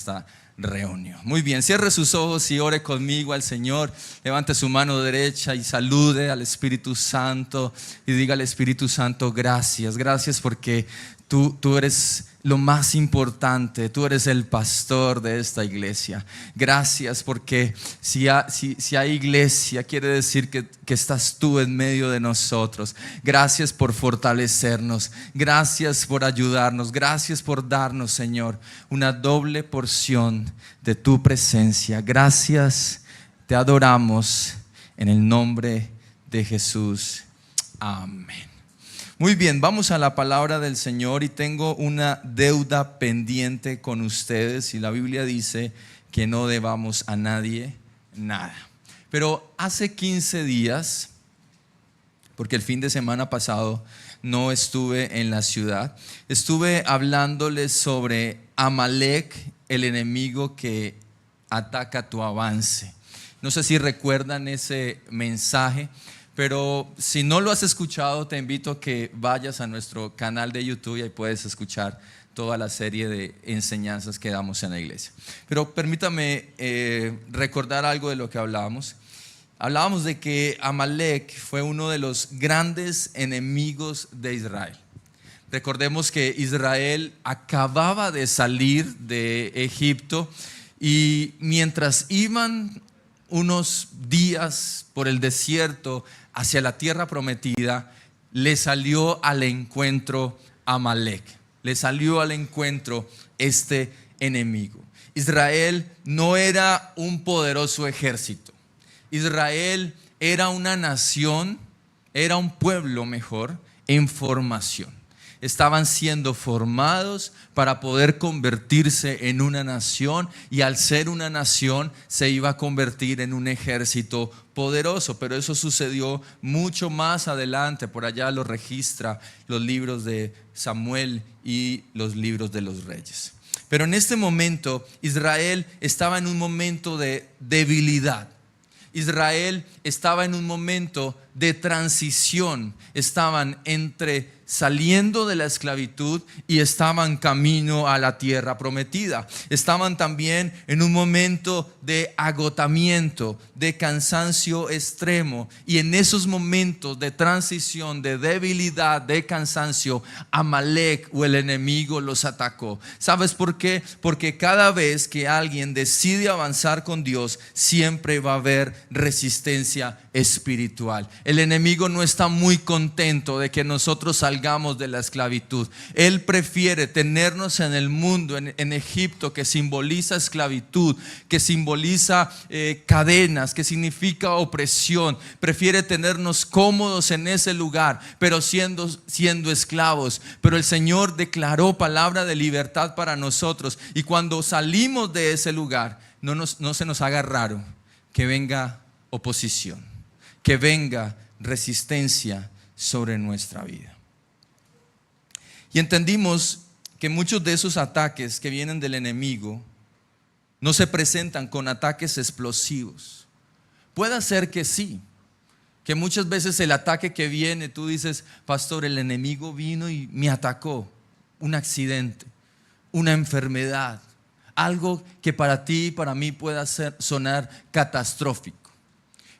esta reunión. Muy bien, cierre sus ojos y ore conmigo al Señor. Levante su mano derecha y salude al Espíritu Santo y diga al Espíritu Santo: gracias, gracias porque tú eres lo más importante, tú eres el pastor de esta iglesia. Gracias porque si hay iglesia, quiere decir que estás tú en medio de nosotros. Gracias por fortalecernos, gracias por ayudarnos, gracias por darnos, Señor, una doble porción de tu presencia. Gracias, te adoramos en el nombre de Jesús. Amén. Muy bien, vamos a la palabra del Señor y tengo una deuda pendiente con ustedes y la Biblia dice que no debamos a nadie nada. Pero hace 15 días, porque el fin de semana pasado no estuve en la ciudad, estuve hablándoles sobre Amalek, el enemigo que ataca tu avance. No sé si recuerdan ese mensaje, pero si no lo has escuchado, te invito a que vayas a nuestro canal de YouTube y ahí puedes escuchar toda la serie de enseñanzas que damos en la iglesia. Pero permítame recordar algo de lo que hablábamos. Hablábamos de que Amalek fue uno de los grandes enemigos de Israel. Recordemos que Israel acababa de salir de Egipto y mientras iban unos días por el desierto hacia la tierra prometida, le salió al encuentro Amalek, le salió al encuentro este enemigo. Israel no era un poderoso ejército. Israel era una nación, era un pueblo mejor, en formación. Estaban siendo formados para poder convertirse en una nación, y al ser una nación se iba a convertir en un ejército poderoso. Pero eso sucedió mucho más adelante. Por allá lo registra los libros de Samuel y los libros de los reyes. Pero en este momento Israel estaba en un momento de debilidad. Israel estaba en un momento de transición. Estaban entre saliendo de la esclavitud y estaban camino a la tierra prometida. Estaban también en un momento de agotamiento, de cansancio extremo. Y en esos momentos de transición, de debilidad, de cansancio, Amalek o el enemigo los atacó. ¿Sabes por qué? Porque cada vez que alguien decide avanzar con Dios, siempre va a haber resistencia espiritual. El enemigo no está muy contento de que nosotros salgamos de la esclavitud. Él prefiere tenernos en el mundo, en Egipto, que simboliza esclavitud, que simboliza cadenas, que significa opresión. Prefiere tenernos cómodos en ese lugar, pero siendo esclavos. Pero el Señor declaró palabra de libertad para nosotros, y cuando salimos de ese lugar, no se nos haga raro que venga oposición, que venga resistencia sobre nuestra vida. Y entendimos que muchos de esos ataques que vienen del enemigo no se presentan con ataques explosivos. Puede ser que sí, que muchas veces el ataque que viene, tú dices: pastor, el enemigo vino y me atacó. Un accidente, una enfermedad, algo que para ti y para mí pueda sonar catastrófico.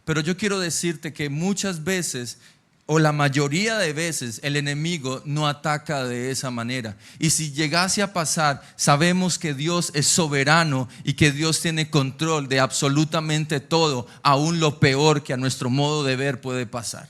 Pero yo quiero decirte que muchas veces, o la mayoría de veces, el enemigo no ataca de esa manera. Y si llegase a pasar, sabemos que Dios es soberano y que Dios tiene control de absolutamente todo, aún lo peor que a nuestro modo de ver puede pasar.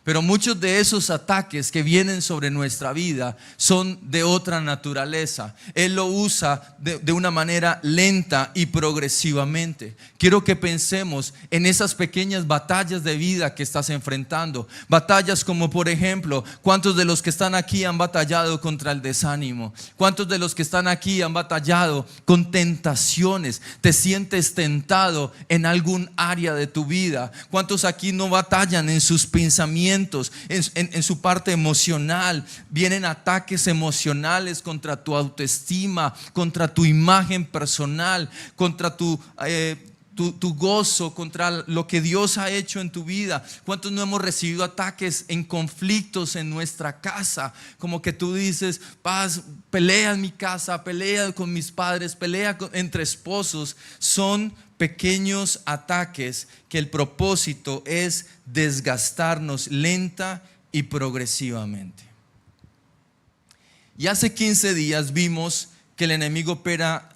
Pero muchos de esos ataques que vienen sobre nuestra vida son de otra naturaleza. Él lo usa de una manera lenta y progresivamente. Quiero que pensemos en esas pequeñas batallas de vida que estás enfrentando. Batallas como, por ejemplo, ¿cuántos de los que están aquí han batallado contra el desánimo? ¿Cuántos de los que están aquí han batallado con tentaciones? ¿Te sientes tentado en algún área de tu vida? ¿Cuántos aquí no batallan en sus pensamientos? En su parte emocional, vienen ataques emocionales contra tu autoestima, contra tu imagen personal, contra tu tu gozo, contra lo que Dios ha hecho en tu vida. ¿Cuántos no hemos recibido ataques en conflictos en nuestra casa? Como que tú dices, paz, pelea en mi casa, pelea con mis padres, pelea entre esposos. Son pequeños ataques que el propósito es desgastarnos lenta y progresivamente. Y hace 15 días vimos que el enemigo opera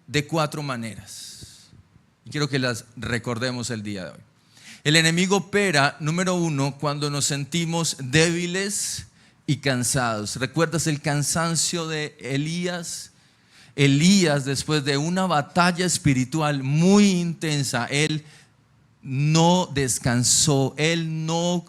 de 4 maneras. Y quiero que las recordemos el día de hoy. El enemigo opera, número 1, cuando nos sentimos débiles y cansados. ¿Recuerdas el cansancio de Elías? Elías, después de una batalla espiritual muy intensa, él no descansó, él no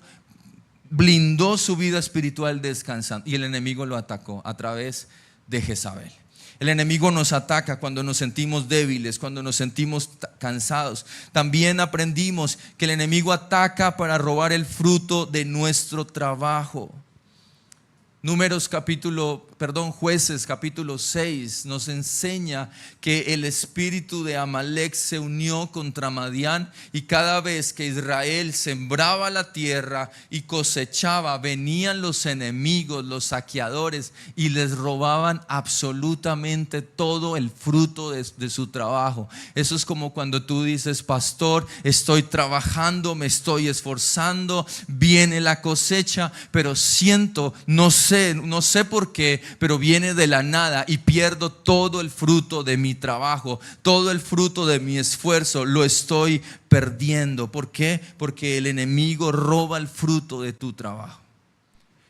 blindó su vida espiritual descansando, y el enemigo lo atacó a través de Jezabel. El enemigo nos ataca cuando nos sentimos débiles, cuando nos sentimos cansados. También aprendimos que el enemigo ataca para robar el fruto de nuestro trabajo. Jueces capítulo 6 nos enseña que el espíritu de Amalek se unió contra Madián, y cada vez que Israel sembraba la tierra y cosechaba, venían los enemigos, los saqueadores, y les robaban absolutamente todo el fruto de su trabajo. Eso es como cuando tú dices, pastor, estoy trabajando, me estoy esforzando, viene la cosecha, pero siento, no sé por qué, pero viene de la nada y pierdo todo el fruto de mi trabajo, todo el fruto de mi esfuerzo, lo estoy perdiendo. ¿Por qué? Porque el enemigo roba el fruto de tu trabajo.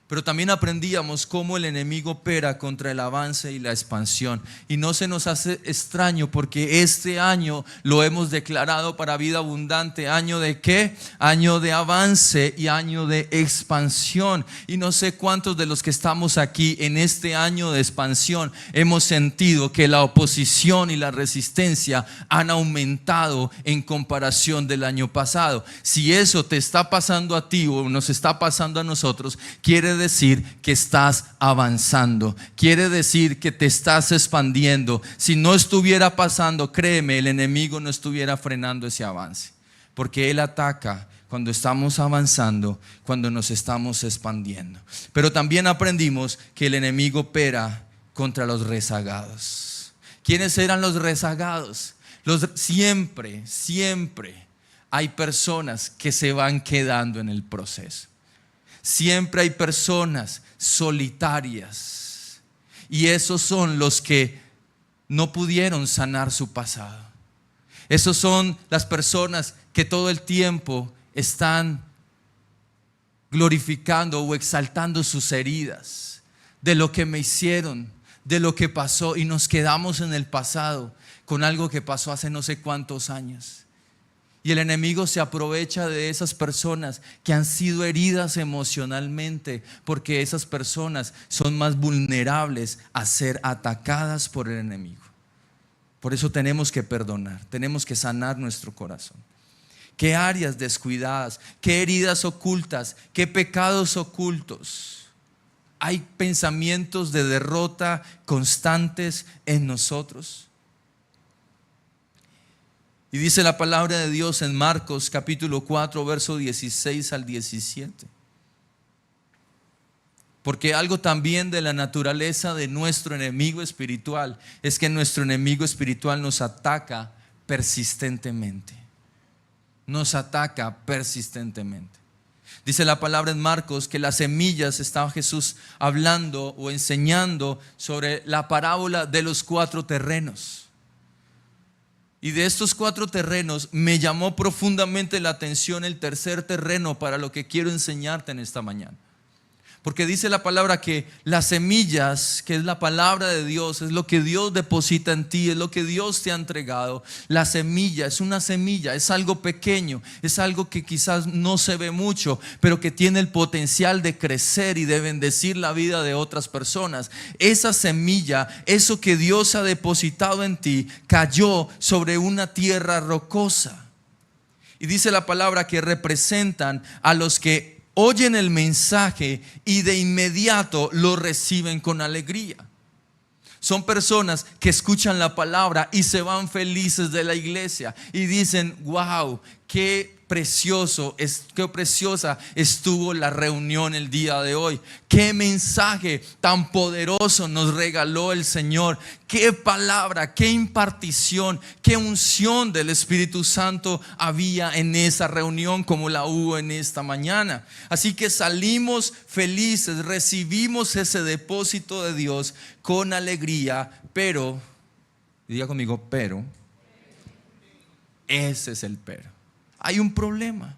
Pero también aprendíamos cómo el enemigo opera contra el avance y la expansión. Y no se nos hace extraño, porque este año lo hemos declarado para Vida Abundante. ¿Año de qué? Año de avance y año de expansión. Y no sé cuántos de los que estamos aquí en este año de expansión hemos sentido que la oposición y la resistencia han aumentado en comparación del año pasado. Si eso te está pasando a ti o nos está pasando a nosotros, quiere decir que estás avanzando, quiere decir que te estás expandiendo. Si no estuviera pasando, créeme, el enemigo no estuviera frenando ese avance, porque él ataca cuando estamos avanzando, cuando nos estamos expandiendo. Pero también aprendimos que el enemigo opera contra los rezagados. ¿Quiénes eran los rezagados? Siempre hay personas que se van quedando en el proceso. Siempre hay personas solitarias, y esos son los que no pudieron sanar su pasado. Esos son las personas que todo el tiempo están glorificando o exaltando sus heridas, de lo que me hicieron, de lo que pasó, y nos quedamos en el pasado con algo que pasó hace no sé cuántos años. Y el enemigo se aprovecha de esas personas que han sido heridas emocionalmente, porque esas personas son más vulnerables a ser atacadas por el enemigo. Por eso tenemos que perdonar, tenemos que sanar nuestro corazón. ¿Qué áreas descuidadas? ¿Qué heridas ocultas? ¿Qué pecados ocultos? Hay pensamientos de derrota constantes en nosotros. Y dice la palabra de Dios en Marcos capítulo 4, verso 16 al 17. Porque algo también de la naturaleza de nuestro enemigo espiritual es que nuestro enemigo espiritual nos ataca persistentemente. Nos ataca persistentemente. Dice la palabra en Marcos que las semillas, estaba Jesús hablando o enseñando sobre la parábola de los 4 terrenos. Y de estos 4 terrenos me llamó profundamente la atención el tercer terreno para lo que quiero enseñarte en esta mañana. Porque dice la palabra que las semillas, que es la palabra de Dios, es lo que Dios deposita en ti, es lo que Dios te ha entregado. La semilla es una semilla, es algo pequeño, es algo que quizás no se ve mucho, pero que tiene el potencial de crecer y de bendecir la vida de otras personas. Esa semilla, eso que Dios ha depositado en ti, cayó sobre una tierra rocosa. Y dice la palabra que representan a los que oyen el mensaje y de inmediato lo reciben con alegría. Son personas que escuchan la palabra y se van felices de la iglesia y dicen: wow, qué preciosa estuvo la reunión el día de hoy. Qué mensaje tan poderoso nos regaló el Señor. Qué palabra, qué impartición, qué unción del Espíritu Santo había en esa reunión como la hubo en esta mañana. Así que salimos felices, recibimos ese depósito de Dios con alegría, pero, diga conmigo, pero, ese es el pero. Hay un problema,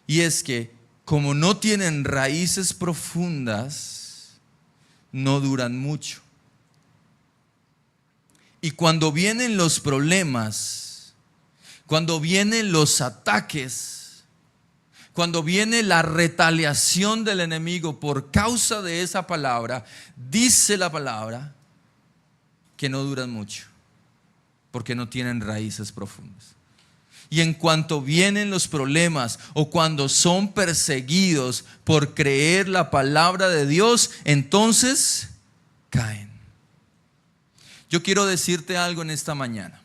y es que como no tienen raíces profundas, no duran mucho. Y cuando vienen los problemas, cuando vienen los ataques, cuando viene la retaliación del enemigo por causa de esa palabra, dice la palabra que no duran mucho, porque no tienen raíces profundas. Y en cuanto vienen los problemas o cuando son perseguidos por creer la palabra de Dios, entonces caen. Yo quiero decirte algo en esta mañana: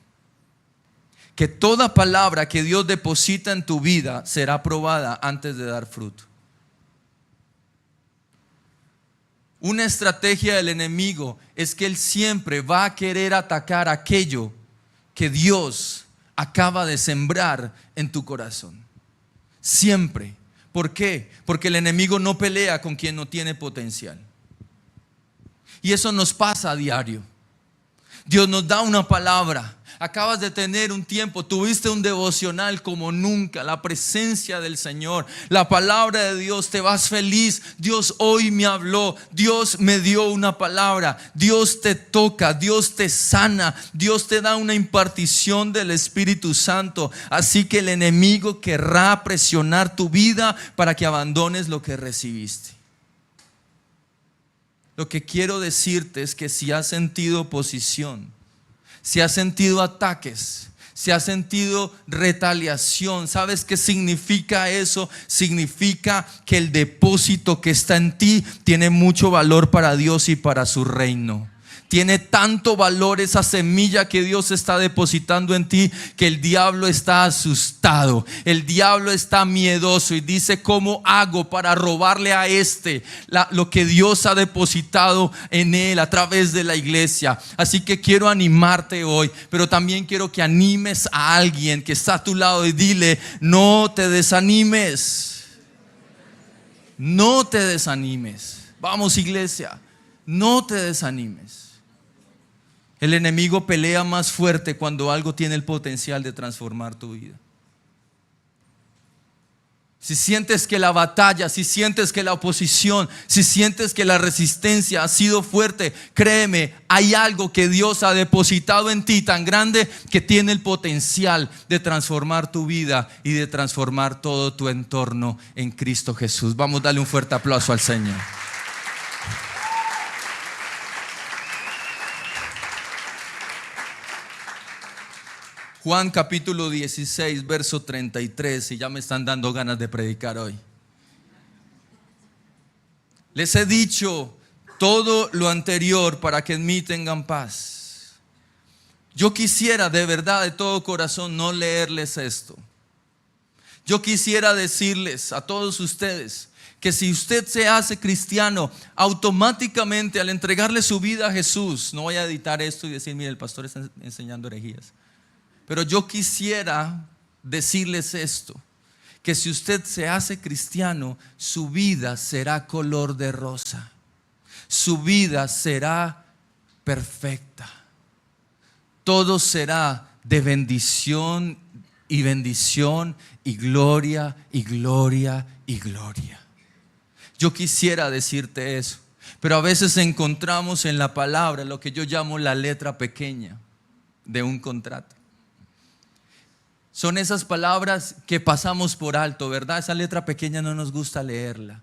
que toda palabra que Dios deposita en tu vida será probada antes de dar fruto. Una estrategia del enemigo es que él siempre va a querer atacar aquello que Dios acaba de sembrar en tu corazón. Siempre. ¿Por qué? Porque el enemigo no pelea con quien no tiene potencial. Y eso nos pasa a diario. Dios nos da una palabra. Acabas de tener un tiempo, tuviste un devocional como nunca, la presencia del Señor, la palabra de Dios, te vas feliz. Dios hoy me habló, Dios me dio una palabra, Dios te toca, Dios te sana, Dios te da una impartición del Espíritu Santo. Así que el enemigo querrá presionar tu vida para que abandones lo que recibiste. Lo que quiero decirte es que si has sentido oposición, si has sentido ataques, si has sentido retaliación, ¿sabes qué significa eso? Significa que el depósito que está en ti tiene mucho valor para Dios y para su reino. Tiene tanto valor esa semilla que Dios está depositando en ti, que el diablo está asustado, el diablo está miedoso y dice: ¿cómo hago para robarle a lo que Dios ha depositado en él a través de la iglesia? Así que quiero animarte hoy, pero también quiero que animes a alguien que está a tu lado y dile: no te desanimes, no te desanimes. Vamos, iglesia, no te desanimes. El enemigo pelea más fuerte cuando algo tiene el potencial de transformar tu vida. Si sientes que la batalla, si sientes que la oposición, si sientes que la resistencia ha sido fuerte, créeme, hay algo que Dios ha depositado en ti tan grande que tiene el potencial de transformar tu vida y de transformar todo tu entorno en Cristo Jesús. Vamos a darle un fuerte aplauso al Señor. Juan capítulo 16, verso 33, y ya me están dando ganas de predicar hoy. Les he dicho todo lo anterior para que en mí tengan paz. Yo quisiera de verdad, de todo corazón, no leerles esto. Yo quisiera decirles a todos ustedes que si usted se hace cristiano, automáticamente al entregarle su vida a Jesús, no voy a editar esto y decir: mire, el pastor está enseñando herejías. Pero yo quisiera decirles esto: que si usted se hace cristiano, su vida será color de rosa. Su vida será perfecta. Todo será de bendición y bendición y gloria y gloria y gloria. Yo quisiera decirte eso, pero a veces encontramos en la palabra lo que yo llamo la letra pequeña de un contrato. Son esas palabras que pasamos por alto, ¿verdad? Esa letra pequeña no nos gusta leerla,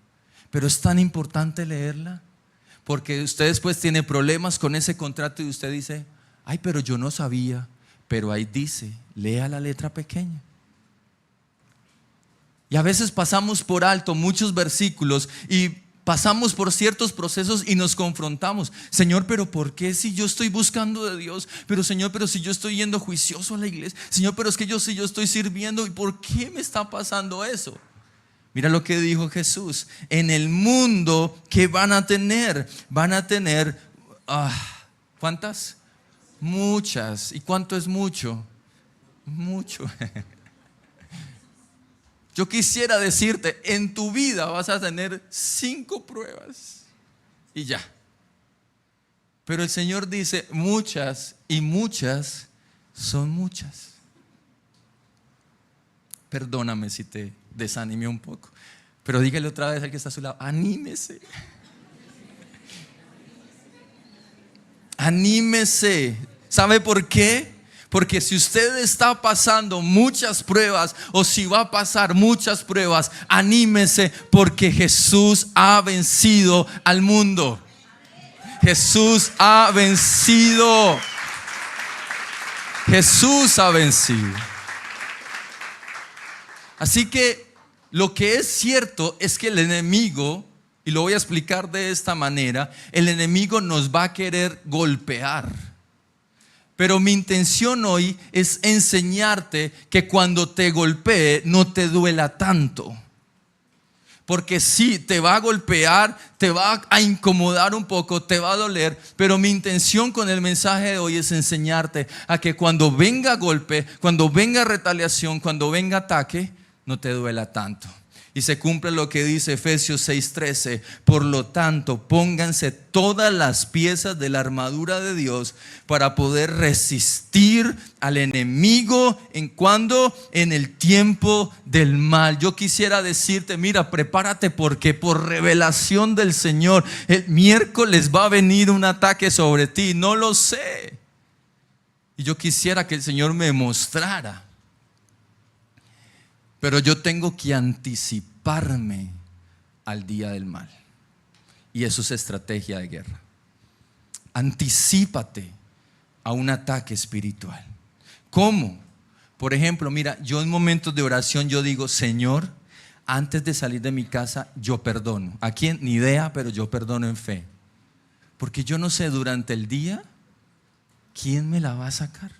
pero es tan importante leerla, porque usted después tiene problemas con ese contrato y usted dice: ay, pero yo no sabía, pero ahí dice, lea la letra pequeña. Y a veces pasamos por alto muchos versículos y Pasamos por ciertos procesos y nos confrontamos. Señor, pero ¿por qué si yo estoy buscando de Dios? Pero Señor, pero si yo estoy yendo juicioso a la iglesia. Señor, pero es que si yo estoy sirviendo, ¿y por qué me está pasando eso? Mira lo que dijo Jesús. En el mundo que van a tener, ¿cuántas? Muchas. ¿Y cuánto es mucho? Mucho. Yo quisiera decirte, en tu vida vas a tener 5 pruebas y ya. Pero el Señor dice muchas, y muchas son muchas. Perdóname si te desanimé un poco, pero dígale otra vez al que está a su lado, anímese. Anímese. ¿Sabe por qué? Porque si usted está pasando muchas pruebas, o si va a pasar muchas pruebas, anímese, porque Jesús ha vencido al mundo. Jesús ha vencido. Jesús ha vencido. Así que lo que es cierto es que el enemigo, y lo voy a explicar de esta manera, el enemigo nos va a querer golpear. Pero mi intención hoy es enseñarte que cuando te golpee no te duela tanto. Porque sí, te va a golpear, te va a incomodar un poco, te va a doler. Pero mi intención con el mensaje de hoy es enseñarte a que cuando venga golpe, cuando venga retaliación, cuando venga ataque, no te duela tanto. Y se cumple lo que dice Efesios 6:13. Por lo tanto, pónganse todas las piezas de la armadura de Dios para poder resistir al enemigo en el tiempo del mal. Yo quisiera decirte, mira, prepárate, porque por revelación del Señor, el miércoles va a venir un ataque sobre ti. No lo sé. Y yo quisiera que el Señor me mostrara. Pero yo tengo que anticiparme al día del mal. Y eso es estrategia de guerra. Anticípate a un ataque espiritual. ¿Cómo? Por ejemplo, mira, yo en momentos de oración yo digo, Señor, antes de salir de mi casa yo perdono. ¿A quién? Ni idea, pero yo perdono en fe. Porque yo no sé durante el día quién me la va a sacar.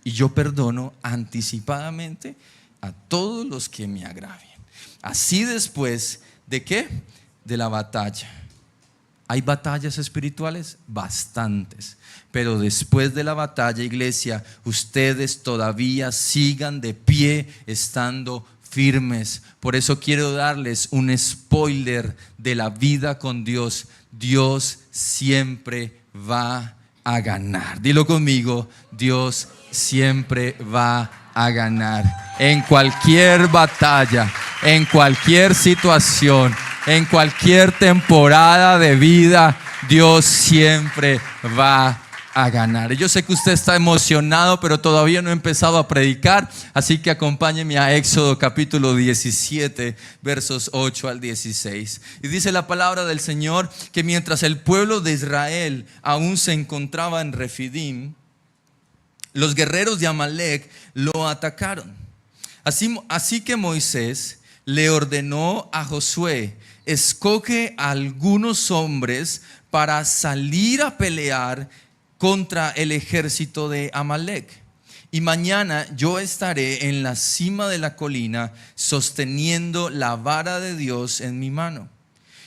Y yo perdono anticipadamente a todos los que me agravien. Así después de ¿qué? De la batalla. ¿Hay batallas espirituales? Bastantes. Pero después de la batalla, iglesia, ustedes todavía sigan de pie, estando firmes. Por eso quiero darles un spoiler de la vida con Dios. Dios siempre va a ganar. Dilo conmigo, Dios siempre va a ganar. En cualquier batalla, en cualquier situación, en cualquier temporada de vida, Dios siempre va a ganar. Yo sé que usted está emocionado, pero todavía no he empezado a predicar, así que acompáñeme a Éxodo capítulo 17, versos 8 al 16. Y dice la palabra del Señor que mientras el pueblo de Israel aún se encontraba en Refidim, los guerreros de Amalek lo atacaron. Así que Moisés le ordenó a Josué: escoge a algunos hombres para salir a pelear contra el ejército de Amalek. Y mañana yo estaré en la cima de la colina sosteniendo la vara de Dios en mi mano.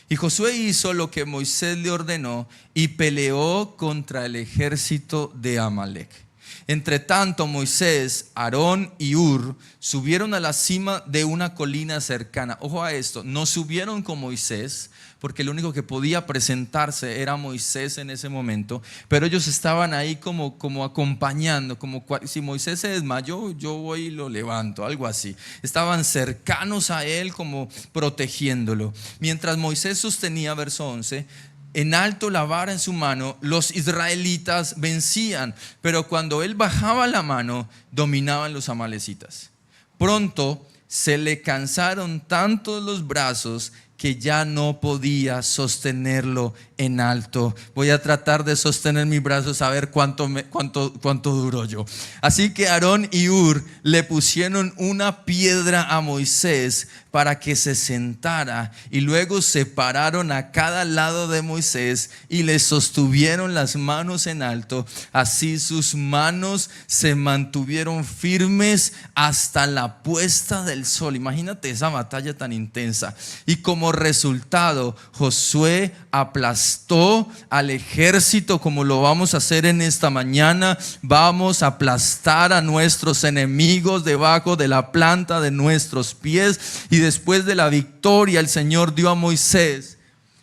Y Josué hizo lo que Moisés le ordenó y peleó contra el ejército de Amalek. Entre tanto, Moisés, Aarón y Hur subieron a la cima de una colina cercana. Ojo a esto, no subieron con Moisés, porque el único que podía presentarse era Moisés en ese momento, pero ellos estaban ahí como acompañando, como si Moisés se desmayó, yo voy y lo levanto, algo así. Estaban cercanos a él, como protegiéndolo. Mientras Moisés sostenía, verso 11, en alto la vara en su mano, los israelitas vencían, pero cuando él bajaba la mano, dominaban los amalecitas. Pronto se le cansaron tanto los brazos que ya no podía sostenerlo en alto. Voy a tratar de sostener mis brazos a ver cuánto duró yo. Así que Aarón y Hur le pusieron una piedra a Moisés para que se sentara, y luego se pararon a cada lado de Moisés y le sostuvieron las manos en alto. Así sus manos se mantuvieron firmes hasta la puesta del sol. Imagínate esa batalla tan intensa. Y como resultado, Josué aplastó al ejército, como lo vamos a hacer en esta mañana. Vamos a aplastar a nuestros enemigos debajo de la planta de nuestros pies. Y después de la victoria, el Señor dio a Moisés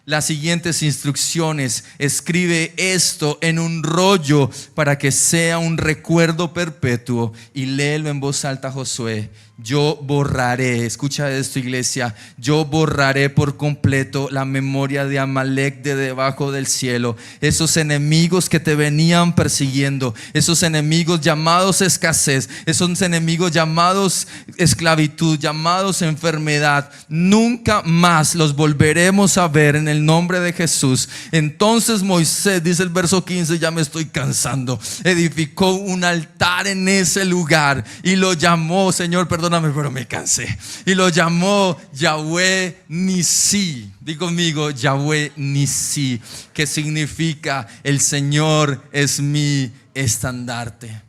las siguientes instrucciones: escribe esto en un rollo para que sea un recuerdo perpetuo, y léelo en voz alta, Josué. Yo borraré, escucha esto, iglesia, yo borraré por completo la memoria de Amalek de debajo del cielo. Esos enemigos que te venían persiguiendo, esos enemigos llamados escasez, esos enemigos llamados esclavitud, llamados enfermedad, nunca más los volveremos a ver en el nombre de Jesús. Entonces Moisés, dice el verso 15, ya me estoy cansando, edificó un altar en ese lugar y lo llamó, Señor, perdóname, pero me cansé, y lo llamó Yahweh Nisí. Digo conmigo, Yahweh Nisí, que significa el Señor es mi estandarte.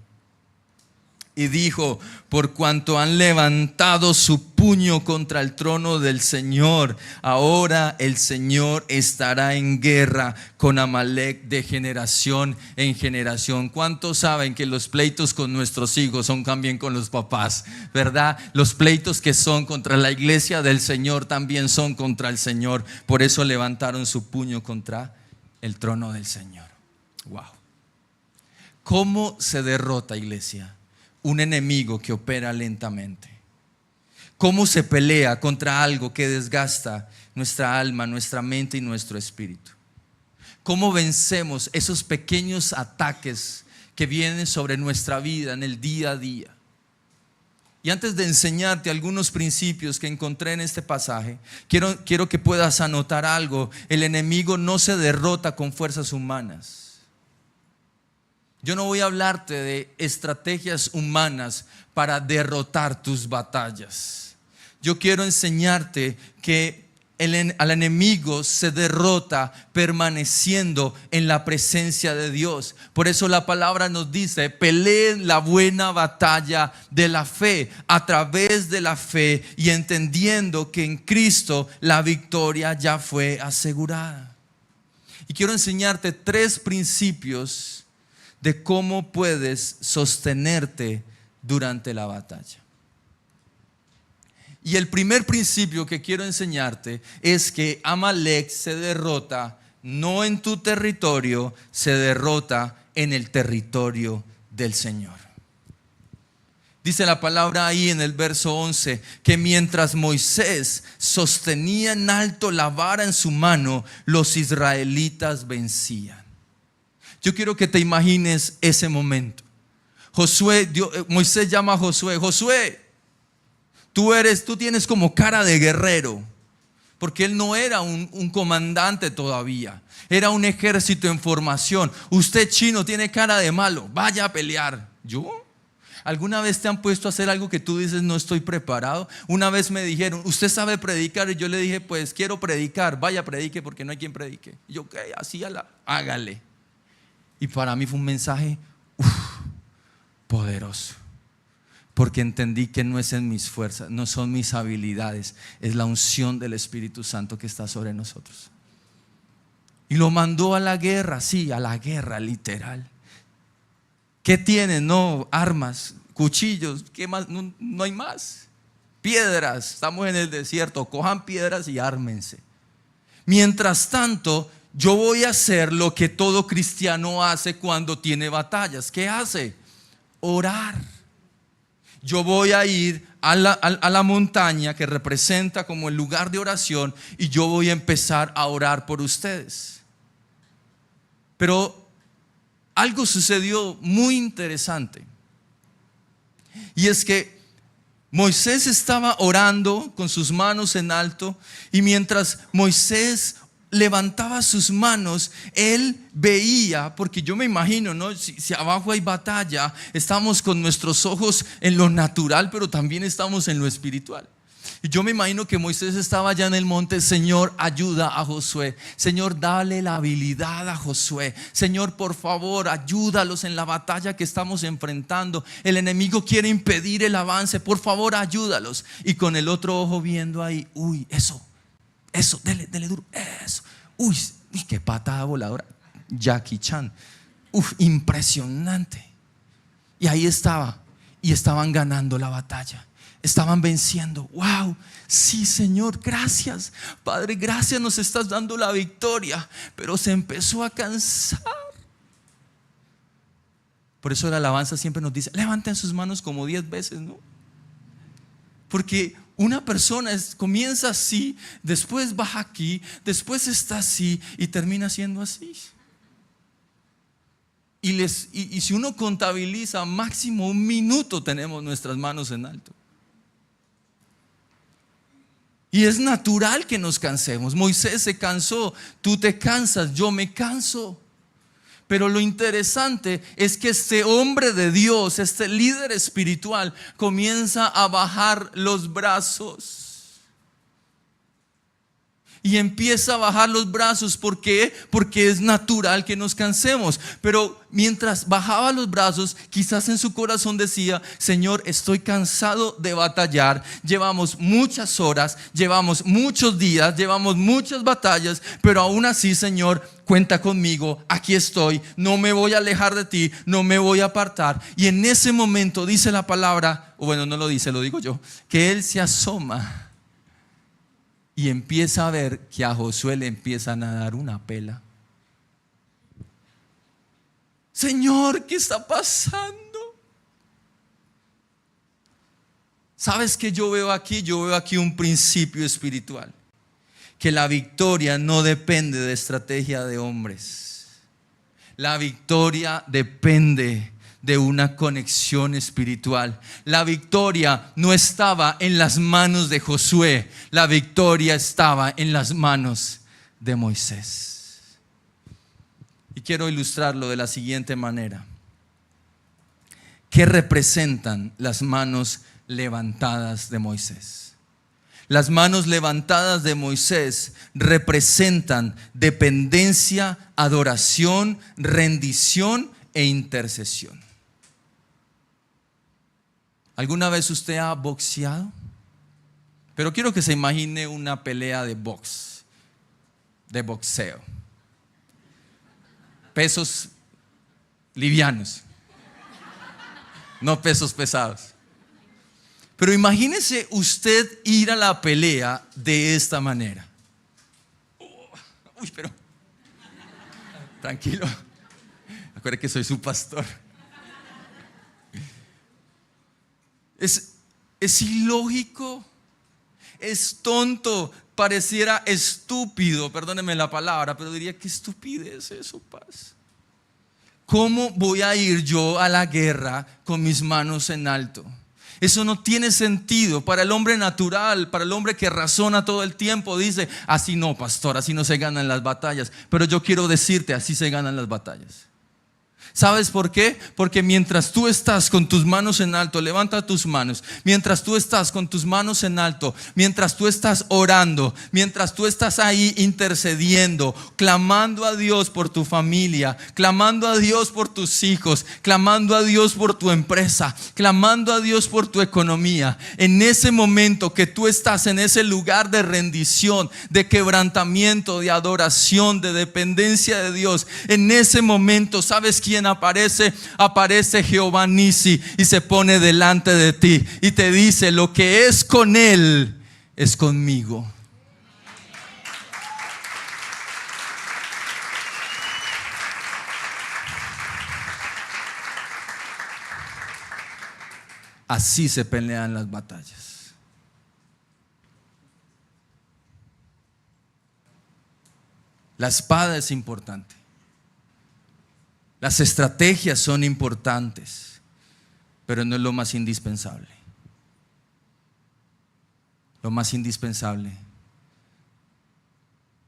Y dijo: por cuanto han levantado su puño contra el trono del Señor, ahora el Señor estará en guerra con Amalek de generación en generación. ¿Cuántos saben que los pleitos con nuestros hijos son también con los papás? ¿Verdad? Los pleitos que son contra la iglesia del Señor también son contra el Señor. Por eso levantaron su puño contra el trono del Señor. Wow. ¿Cómo se derrota, iglesia, un enemigo que opera lentamente? ¿Cómo se pelea contra algo que desgasta nuestra alma, nuestra mente y nuestro espíritu? ¿Cómo vencemos esos pequeños ataques que vienen sobre nuestra vida en el día a día? Y antes de enseñarte algunos principios que encontré en este pasaje, quiero que puedas anotar algo. El enemigo no se derrota con fuerzas humanas. Yo no voy a hablarte de estrategias humanas para derrotar tus batallas. Yo quiero enseñarte que al enemigo se derrota permaneciendo en la presencia de Dios. Por eso la palabra nos dice: peleen la buena batalla de la fe, a través de la fe, y entendiendo que en Cristo la victoria ya fue asegurada. Y quiero enseñarte 3 principios de cómo puedes sostenerte durante la batalla. Y el primer principio que quiero enseñarte es que Amalek se derrota no en tu territorio, se derrota en el territorio del Señor. Dice la palabra ahí en el verso 11 que mientras Moisés sostenía en alto la vara en su mano, los israelitas vencían. Yo quiero que te imagines ese momento. Moisés llama a Josué: Josué, tú tienes como cara de guerrero, porque él no era un comandante todavía, era un ejército en formación. Usted, chino, tiene cara de malo, vaya a pelear. ¿Yo? ¿Alguna vez te han puesto a hacer algo que tú dices no estoy preparado? Una vez me dijeron: ¿usted sabe predicar? Y yo le dije: pues quiero predicar. Vaya, predique, porque no hay quien predique. Y yo: ok, así hágale. Y para mí fue un mensaje poderoso, porque entendí que no es en mis fuerzas, no son mis habilidades, es la unción del Espíritu Santo que está sobre nosotros. Y lo mandó a la guerra, sí, a la guerra literal. ¿Qué tienen? No, armas, cuchillos, ¿qué más? No hay más. Piedras, estamos en el desierto, cojan piedras y ármense. Mientras tanto, yo voy a hacer lo que todo cristiano hace cuando tiene batallas. ¿Qué hace? Orar. Yo voy a ir a la montaña que representa como el lugar de oración, y yo voy a empezar a orar por ustedes. Pero algo sucedió muy interesante, y es que Moisés estaba orando con sus manos en alto, y mientras Moisés levantaba sus manos, él veía, porque yo me imagino, ¿no? Si abajo hay batalla, estamos con nuestros ojos en lo natural, pero también estamos en lo espiritual. Y yo me imagino que Moisés estaba allá en el monte. Señor, ayuda a Josué. Señor, dale la habilidad a Josué. Señor, por favor, ayúdalos en la batalla que estamos enfrentando. El enemigo quiere impedir el avance. Por favor, ayúdalos. Y con el otro ojo viendo ahí, uy, eso, dele duro, eso. Uy, qué patada voladora. Jackie Chan. Impresionante. Y ahí estaba. Y estaban ganando la batalla. Estaban venciendo. Wow, sí, Señor, gracias. Padre, gracias, nos estás dando la victoria. Pero se empezó a cansar. Por eso la alabanza siempre nos dice: levanten sus manos como 10 veces, ¿no? Porque una persona comienza así, después baja aquí, después está así y termina siendo así. Y si uno contabiliza, máximo 1 minuto tenemos nuestras manos en alto. Y es natural que nos cansemos. Moisés se cansó, tú te cansas, yo me canso. Pero lo interesante es que este hombre de Dios, este líder espiritual, comienza a bajar los brazos. Y empieza a bajar los brazos. ¿Por qué? Porque es natural que nos cansemos. Pero mientras bajaba los brazos, quizás en su corazón decía: Señor, estoy cansado de batallar. Llevamos muchas horas, llevamos muchos días, llevamos muchas batallas, pero aún así, Señor, cuenta conmigo, aquí estoy, no me voy a alejar de ti, no me voy a apartar. Y en ese momento dice la palabra, o bueno, no lo dice, lo digo yo, que él se asoma y empieza a ver que a Josué le empiezan a dar una pela. Señor, ¿qué está pasando? ¿Sabes qué yo veo aquí? Yo veo aquí un principio espiritual. Que la victoria no depende de estrategia de hombres. La victoria depende de una conexión espiritual. La victoria no estaba en las manos de Josué. La victoria estaba en las manos de Moisés. Y quiero ilustrarlo de la siguiente manera. ¿Qué representan las manos levantadas de Moisés? Las manos levantadas de Moisés representan dependencia, adoración, rendición e intercesión. ¿Alguna vez usted ha boxeado? Pero quiero que se imagine una pelea de boxeo. Pesos livianos, no pesos pesados. Pero imagínese usted ir a la pelea de esta manera. Uy, pero tranquilo. Acuérdate que soy su pastor. Es ilógico, es tonto, pareciera estúpido, perdóneme la palabra, pero diría: ¿qué estupidez eso, paz? ¿Cómo voy a ir yo a la guerra con mis manos en alto? Eso no tiene sentido. Para el hombre natural, para el hombre que razona todo el tiempo, dice: así no, pastor, así no se ganan las batallas. Pero yo quiero decirte, así se ganan las batallas. ¿Sabes por qué? Porque mientras tú estás con tus manos en alto, levanta tus manos. Mientras tú estás con tus manos en alto, mientras tú estás orando, mientras tú estás ahí intercediendo, clamando a Dios por tu familia, clamando a Dios por tus hijos, clamando a Dios por tu empresa, clamando a Dios por tu economía, en ese momento que tú estás en ese lugar de rendición, de quebrantamiento, de adoración, de dependencia de Dios, en ese momento, ¿sabes quién aparece? Aparece Jehová Nisi y se pone delante de ti y te dice: lo que es con él es conmigo. Así se pelean las batallas. La espada es importante. Las estrategias son importantes, pero no es lo más indispensable. lo más indispensable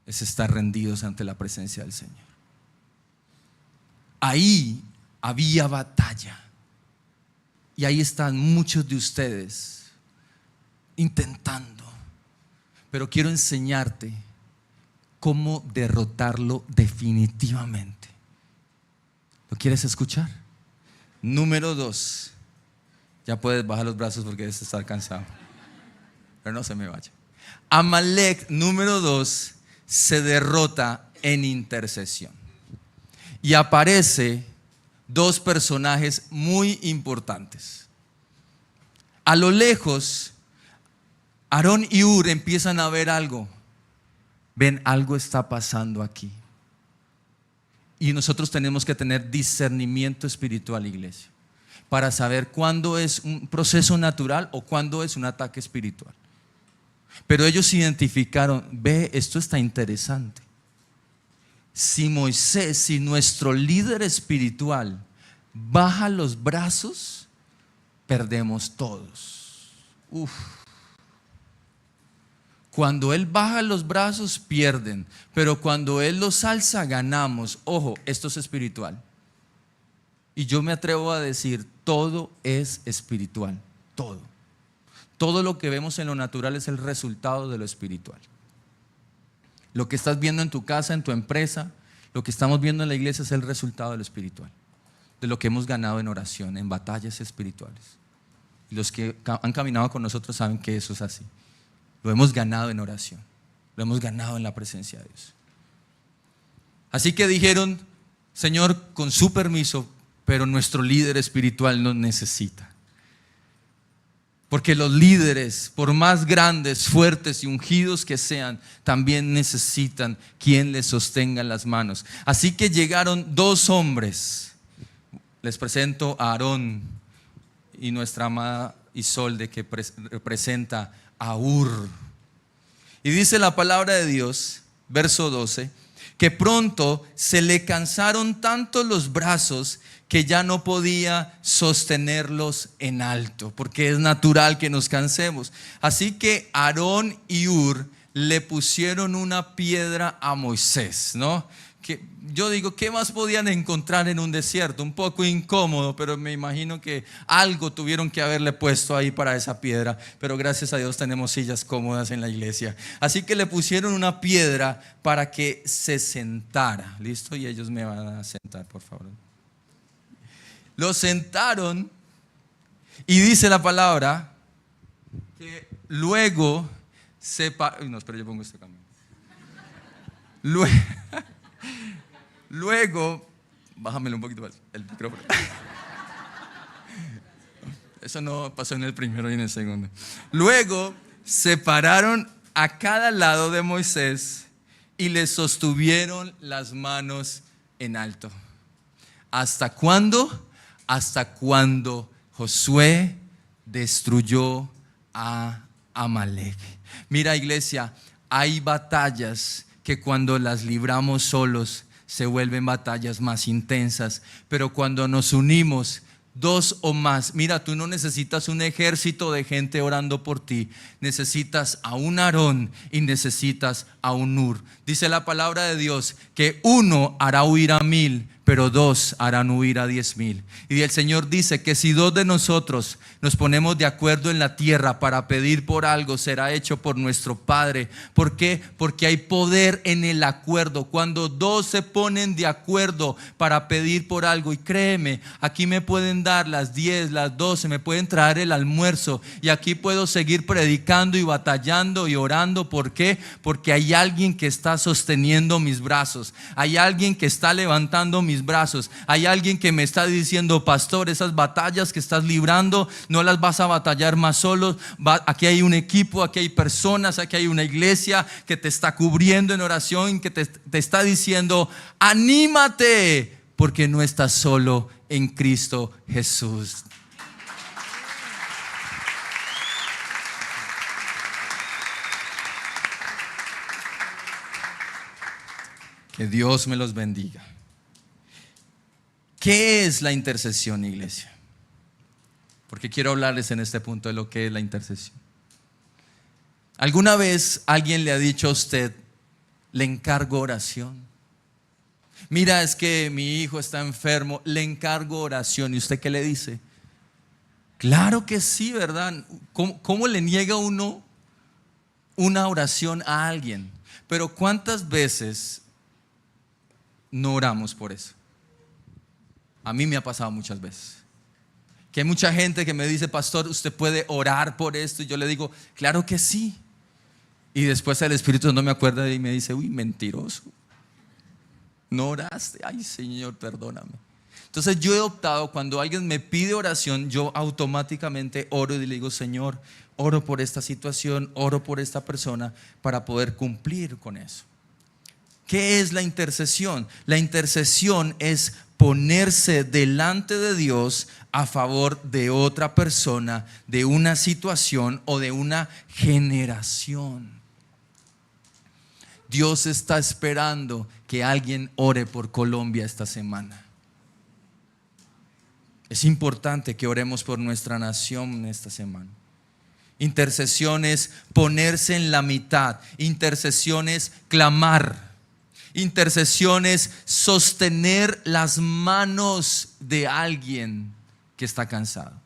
es estar rendidos ante la presencia del Señor. Ahí había batalla. Y ahí están muchos de ustedes intentando. Pero quiero enseñarte cómo derrotarlo definitivamente. ¿Lo quieres escuchar? Número 2. Ya puedes bajar los brazos porque debes estar cansado. Pero no se me vaya. Amalek, número 2, se derrota en intercesión. Y aparece 2 personajes muy importantes. A lo lejos, Aarón y Hur empiezan a ver algo. Ven, algo está pasando aquí. Y nosotros tenemos que tener discernimiento espiritual, iglesia, para saber cuándo es un proceso natural o cuándo es un ataque espiritual. Pero ellos identificaron, ve, esto está interesante. Si Moisés, si nuestro líder espiritual baja los brazos, perdemos todos. Cuando Él baja los brazos, pierden. Pero cuando Él los alza, ganamos. Ojo, esto es espiritual. Y yo me atrevo a decir, todo es espiritual. Todo. Todo lo que vemos en lo natural es el resultado de lo espiritual. Lo que estás viendo en tu casa, en tu empresa, lo que estamos viendo en la iglesia es el resultado de lo espiritual. De lo que hemos ganado en oración, en batallas espirituales. Y los que han caminado con nosotros saben que eso es así. Lo hemos ganado en oración. Lo hemos ganado en la presencia de Dios. Así que dijeron, Señor, con su permiso, pero nuestro líder espiritual nos necesita. Porque los líderes, por más grandes, fuertes y ungidos que sean, también necesitan quien les sostenga las manos. Así que llegaron 2 hombres. Les presento a Aarón y nuestra amada Isolde, que representa a Hur. Y dice la palabra de Dios, verso 12, que pronto se le cansaron tanto los brazos que ya no podía sostenerlos en alto, porque es natural que nos cansemos. Así que Aarón y Hur le pusieron una piedra a Moisés, ¿no? Que yo digo, ¿qué más podían encontrar en un desierto? Un poco incómodo, pero me imagino que algo tuvieron que haberle puesto ahí para esa piedra. Pero gracias a Dios tenemos sillas cómodas en la iglesia. Así que le pusieron una piedra para que se sentara. ¿Listo? Y ellos me van a sentar, por favor. Lo sentaron y dice la palabra que luego no, espera, yo pongo este cambio. Luego, bájamelo un poquito más, el micrófono. Eso no pasó en el primero y en el segundo. Luego separaron a cada lado de Moisés y le sostuvieron las manos en alto. ¿Hasta cuándo? Hasta cuando Josué destruyó a Amalek. Mira, iglesia, hay batallas que cuando las libramos solos se vuelven batallas más intensas, pero cuando nos unimos 2 o más, mira, tú no necesitas un ejército de gente orando por ti, necesitas a un Aarón y necesitas a un Hur. Dice la palabra de Dios que 1 hará huir a 1000, pero 2 harán huir a 10,000. Y el Señor dice que si 2 de nosotros nos ponemos de acuerdo en la tierra para pedir por algo, será hecho por nuestro Padre. ¿Por qué? Porque hay poder en el acuerdo. Cuando 2 se ponen de acuerdo para pedir por algo, y créeme, aquí me pueden dar las 10, las 12, me pueden traer el almuerzo y aquí puedo seguir predicando y batallando y orando. ¿Por qué? Porque hay alguien que está sosteniendo mis brazos, hay alguien que está levantando mis brazos, hay alguien que me está diciendo, pastor, esas batallas que estás librando no las vas a batallar más solos. Aquí hay un equipo, aquí hay personas, aquí hay una iglesia que te está cubriendo en oración, que te está diciendo, anímate, porque no estás solo en Cristo Jesús. Que Dios me los bendiga. ¿Qué es la intercesión, iglesia? Porque quiero hablarles en este punto de lo que es la intercesión. ¿Alguna vez alguien le ha dicho a usted, le encargo oración? Mira, es que mi hijo está enfermo, le encargo oración. ¿Y usted qué le dice? Claro que sí, ¿verdad? ¿Cómo le niega uno una oración a alguien? Pero ¿cuántas veces no oramos por eso? A mí me ha pasado muchas veces. Que hay mucha gente que me dice, pastor, ¿usted puede orar por esto? Y yo le digo, claro que sí. Y después el Espíritu no me acuerda y me dice, uy, mentiroso. No oraste. Ay, Señor, perdóname. Entonces yo he optado, cuando alguien me pide oración, yo automáticamente oro y le digo, Señor, oro por esta situación, oro por esta persona para poder cumplir con eso. ¿Qué es la intercesión? La intercesión es ponerse delante de Dios a favor de otra persona, de una situación o de una generación. Dios está esperando que alguien ore por Colombia esta semana. Es importante que oremos por nuestra nación esta semana. Intercesión es ponerse en la mitad. Intercesión es clamar. Intercesión es sostener las manos de alguien que está cansado.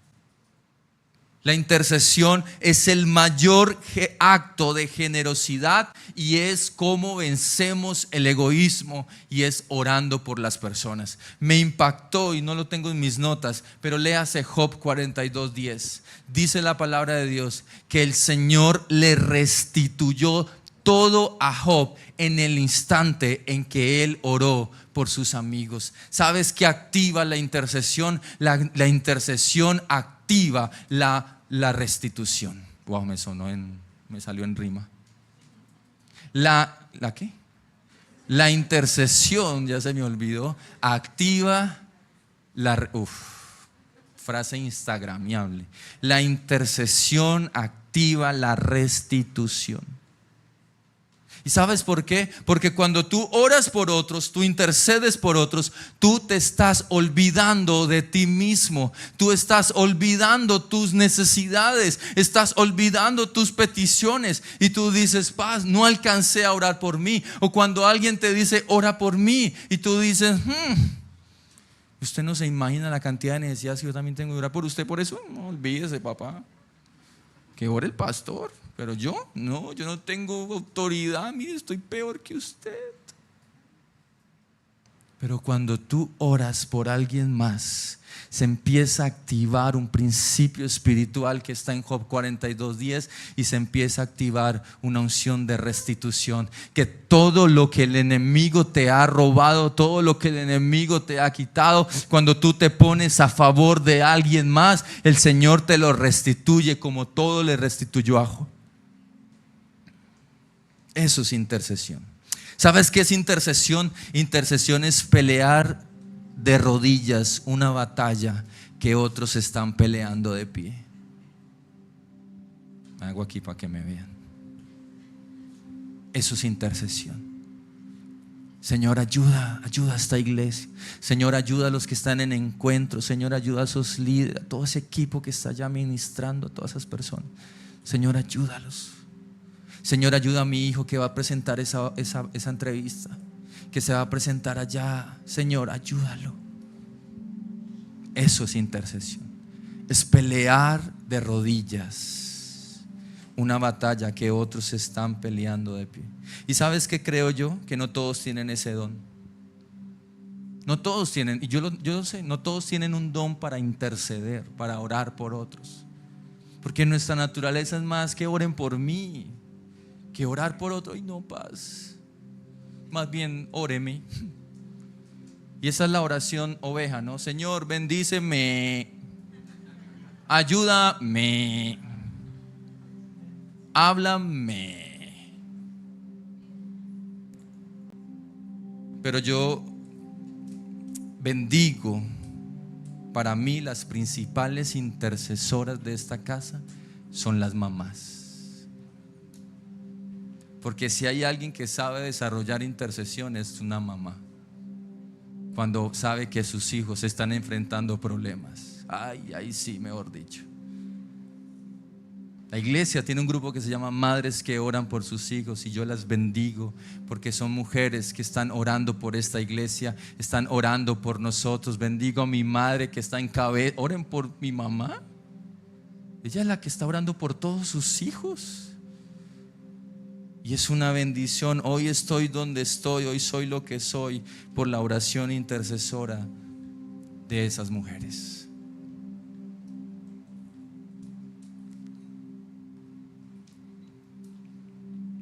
La intercesión es el mayor acto de generosidad y es como vencemos el egoísmo, y es orando por las personas. Me impactó, y no lo tengo en mis notas, pero léase Job 42:10. Dice la palabra de Dios que el Señor le restituyó todo a Job en el instante en que él oró por sus amigos. ¿Sabes qué activa la intercesión? La intercesión activa la restitución. Wow, me salió en rima. ¿La qué? La intercesión, ya se me olvidó, activa frase instagramiable. La intercesión activa la restitución. ¿Y sabes por qué? Porque cuando tú oras por otros, tú intercedes por otros, tú te estás olvidando de ti mismo. Tú estás olvidando tus necesidades, estás olvidando tus peticiones. Y tú dices, paz, no alcancé a orar por mí. O cuando alguien te dice, ora por mí, y tú dices, usted no se imagina la cantidad de necesidades que yo también tengo que orar por usted. Por eso, no olvídese, papá, que ore el pastor. Pero yo no tengo autoridad, mire, estoy peor que usted. Pero cuando tú oras por alguien más, se empieza a activar un principio espiritual que está en Job 42:10, y se empieza a activar una unción de restitución. Que todo lo que el enemigo te ha robado, todo lo que el enemigo te ha quitado, cuando tú te pones a favor de alguien más, el Señor te lo restituye como todo le restituyó a Job. Eso es intercesión. ¿Sabes qué es intercesión? Intercesión es pelear de rodillas una batalla que otros están peleando de pie. Hago aquí para que me vean. Eso es intercesión. Señor, ayuda a esta iglesia. Señor, ayuda a los que están en encuentro. Señor, ayuda a esos líderes, a todo ese equipo que está allá ministrando, a todas esas personas. Señor, ayúdalos. Señor, ayuda a mi hijo que va a presentar esa entrevista, que se va a presentar allá. Señor, ayúdalo. Eso es intercesión. Es pelear de rodillas una batalla que otros están peleando de pie. ¿Y sabes qué creo yo? Que no todos tienen ese don. No todos tienen, y yo lo sé, no todos tienen un don para interceder, para orar por otros. Porque nuestra naturaleza es más que oren por mí, que orar por otro. Y no, paz, más bien óreme. Y esa es la oración oveja, ¿no? Señor, bendíceme, ayúdame, háblame. Pero yo bendigo, para mí las principales intercesoras de esta casa son las mamás. Porque si hay alguien que sabe desarrollar intercesión, es una mamá. Cuando sabe que sus hijos están enfrentando problemas, ay, sí, mejor dicho. La iglesia tiene un grupo que se llama Madres que Oran por sus Hijos, y yo las bendigo porque son mujeres que están orando por esta iglesia, están orando por nosotros. Bendigo a mi madre que está en cabeza. Oren por mi mamá. Ella es la que está orando por todos sus hijos. Y es una bendición. Hoy estoy donde estoy, hoy soy lo que soy por la oración intercesora de esas mujeres.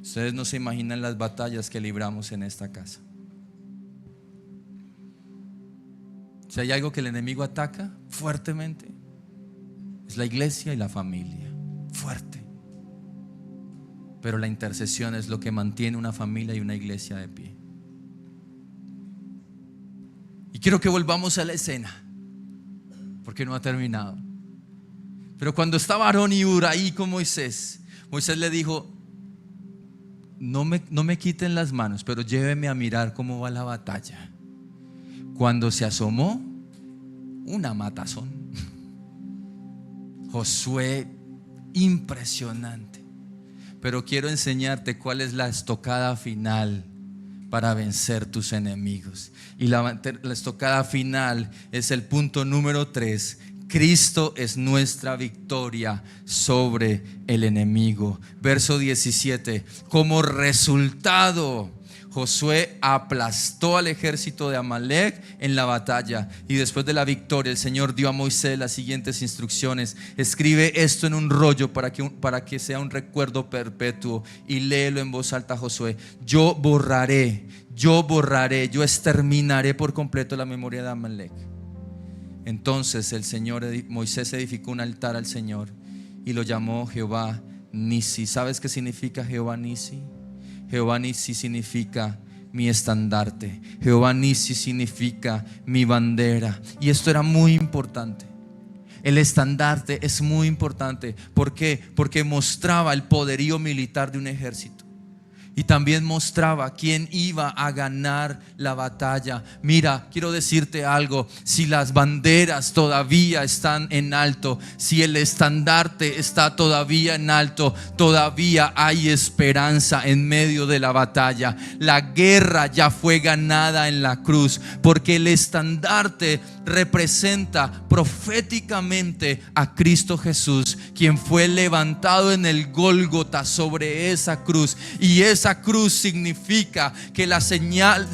Ustedes no se imaginan las batallas que libramos en esta casa. Si hay algo que el enemigo ataca fuertemente, es la iglesia y la familia. Fuerte. Pero la intercesión es lo que mantiene una familia y una iglesia de pie. Y quiero que volvamos a la escena, porque no ha terminado. Pero cuando estaba Aarón y Hur ahí con Moisés, Moisés le dijo: no me quiten las manos, pero lléveme a mirar cómo va la batalla. Cuando se asomó, una matazón. Josué, impresionante. Pero quiero enseñarte cuál es la estocada final para vencer tus enemigos. Y la estocada final es el punto número 3. Cristo es nuestra victoria sobre el enemigo. Verso 17. Como resultado, Josué aplastó al ejército de Amalek en la batalla. Y después de la victoria, el Señor dio a Moisés las siguientes instrucciones: escribe esto en un rollo para que sea un recuerdo perpetuo, y léelo en voz alta, Josué. Yo borraré, yo exterminaré por completo la memoria de Amalek. Entonces Moisés edificó un altar al Señor y lo llamó Jehová Nisi. ¿Sabes qué significa Jehová Nisi? Jehová Nisi significa mi estandarte. Jehová Nisi significa mi bandera. Y esto era muy importante. El estandarte es muy importante. ¿Por qué? Porque mostraba el poderío militar de un ejército. Y también mostraba quién iba a ganar la batalla. Mira, quiero decirte algo: si las banderas todavía están en alto, si el estandarte está todavía en alto, todavía hay esperanza en medio de la batalla. La guerra ya fue ganada en la cruz, porque el estandarte representa proféticamente a Cristo Jesús, quien fue levantado en el Gólgota sobre esa cruz. Y esa cruz significa la señal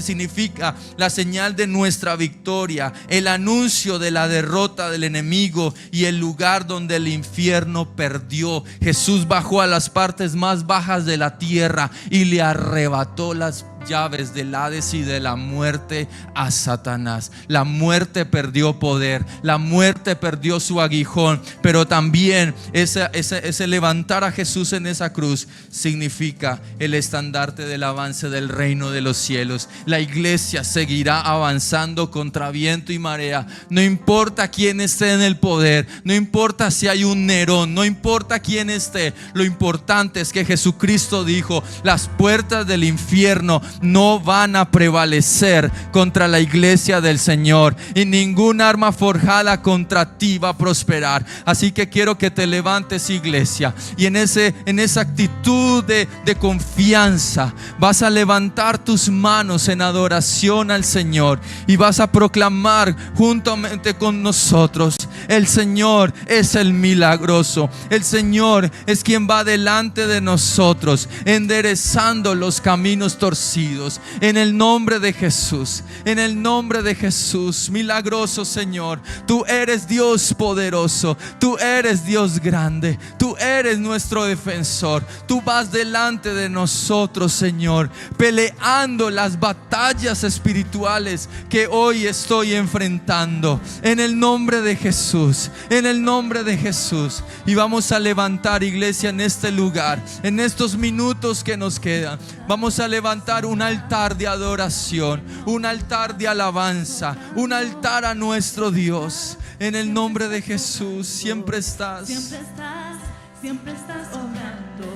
de nuestra victoria, el anuncio de la derrota del enemigo y el lugar donde el infierno perdió. Jesús bajó a las partes más bajas de la tierra y le arrebató las llaves del Hades y de la muerte a Satanás. La muerte perdió poder, la muerte perdió su aguijón, pero también ese levantar a Jesús en esa cruz significa el estandarte del avance del reino de los cielos. La iglesia seguirá avanzando contra viento y marea. No importa quién esté en el poder, no importa si hay un Nerón, no importa quién esté. Lo importante es que Jesucristo dijo: las puertas del infierno no van a prevalecer contra la iglesia del Señor, y ningún arma forjada contra ti va a prosperar. Así que quiero que te levantes, iglesia, y en esa actitud de confianza vas a levantar tus manos en adoración al Señor y vas a proclamar juntamente con nosotros: el Señor es el milagroso, el Señor es quien va delante de nosotros, enderezando los caminos torcidos. En el nombre de Jesús, en el nombre de Jesús, milagroso Señor, tú eres Dios poderoso, tú eres Dios grande, tú eres nuestro defensor. Tú vas delante de nosotros, Señor, peleando las batallas espirituales que hoy estoy enfrentando. En el nombre de Jesús, en el nombre de Jesús. Y vamos a levantar, iglesia, en este lugar, en estos minutos que nos quedan, vamos a levantar un altar de adoración, un altar de alabanza, un altar a nuestro Dios. En el nombre de Jesús. Siempre estás obrando,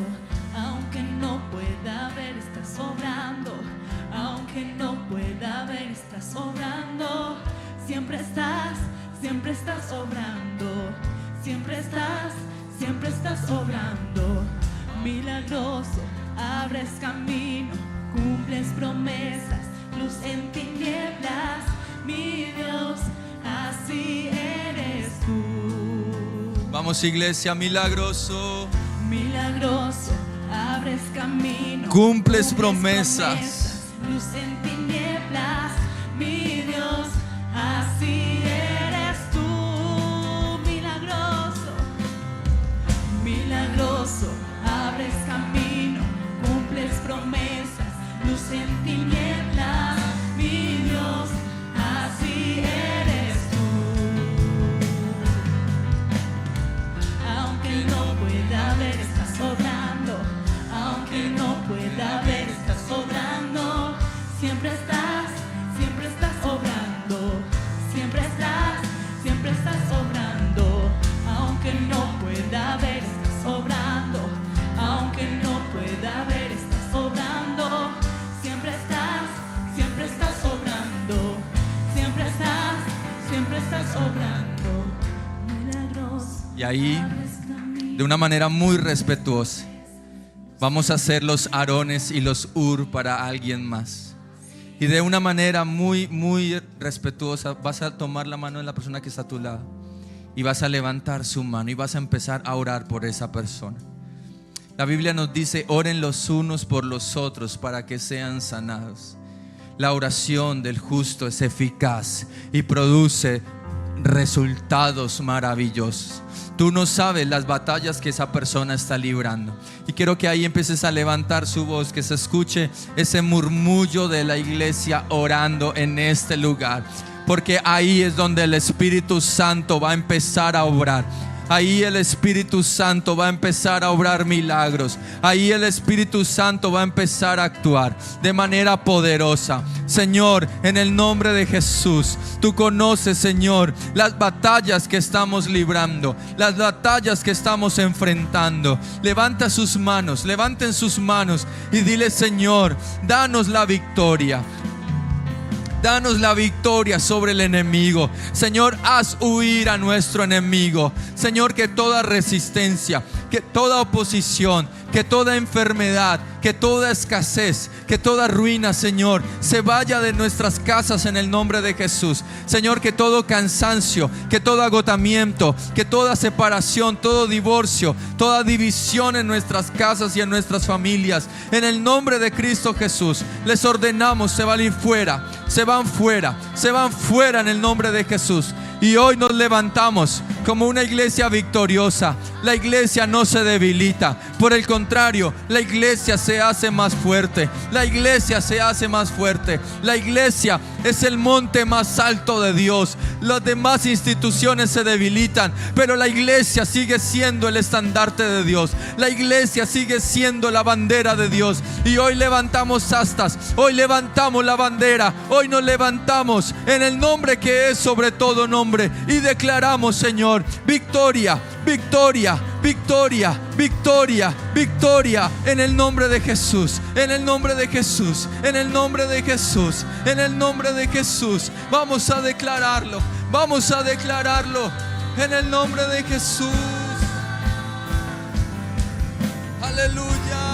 aunque no pueda ver, estás obrando, aunque no pueda ver, estás obrando. Siempre estás obrando, siempre estás siempre estás obrando. Milagroso, abres camino, cumples promesas, luz en tinieblas. Mi Dios, así eres tú. Vamos, iglesia, milagroso. Milagroso, abres camino, Cumples promesas. luz en tinieblas. Mi Dios, así eres tú. Milagroso, milagroso, abres camino, cumples promesas, luz en tinieblas. Mi Dios, así eres tú. Aunque no pueda ver, estás obrando. Aunque no pueda ver, estás obrando. Siempre estás obrando. Siempre estás obrando. Aunque no pueda ver, estás obrando. Aunque no pueda ver, estás obrando. Siempre estás obrando. Siempre estás obrando. Milagroso. Y ahí, de una manera muy respetuosa, vamos a hacer los Aarones y los Ur para alguien más. Y de una manera muy, muy respetuosa vas a tomar la mano de la persona que está a tu lado y vas a levantar su mano y vas a empezar a orar por esa persona. La Biblia nos dice: oren los unos por los otros para que sean sanados. La oración del justo es eficaz y produce resultados maravillosos. Tú no sabes las batallas que esa persona está librando. Y quiero que ahí empieces a levantar su voz, que se escuche ese murmullo de la iglesia orando en este lugar. Porque ahí es donde el Espíritu Santo va a empezar a obrar. Ahí el Espíritu Santo va a empezar a obrar milagros. Ahí el Espíritu Santo va a empezar a actuar de manera poderosa. Señor, en el nombre de Jesús, tú conoces, Señor, las batallas que estamos librando, las batallas que estamos enfrentando. Levanta sus manos, levanten sus manos y dile: Señor, danos la victoria. Danos la victoria sobre el enemigo. Señor, haz huir a nuestro enemigo. Señor, que toda resistencia, que toda oposición, que toda enfermedad, que toda escasez, que toda ruina, Señor, se vaya de nuestras casas en el nombre de Jesús. Señor, que todo cansancio, que todo agotamiento, que toda separación, todo divorcio, toda división en nuestras casas y en nuestras familias, en el nombre de Cristo Jesús, les ordenamos: se van a ir fuera, se van fuera en el nombre de Jesús. Y hoy nos levantamos como una iglesia victoriosa. La iglesia no se debilita, por el contrario, la iglesia se hace más fuerte. La iglesia se hace más fuerte. La iglesia es el monte más alto de Dios. Las demás instituciones se debilitan, pero la iglesia sigue siendo el estandarte de Dios. La iglesia sigue siendo la bandera de Dios. Y hoy levantamos astas, hoy levantamos la bandera, hoy nos levantamos en el nombre que es sobre todo nombre y declaramos, Señor, victoria, victoria, victoria, victoria, victoria en el nombre de Jesús, en el nombre de Jesús, en el nombre de Jesús, en el nombre de Jesús. Vamos a declararlo, vamos a declararlo en el nombre de Jesús. Aleluya.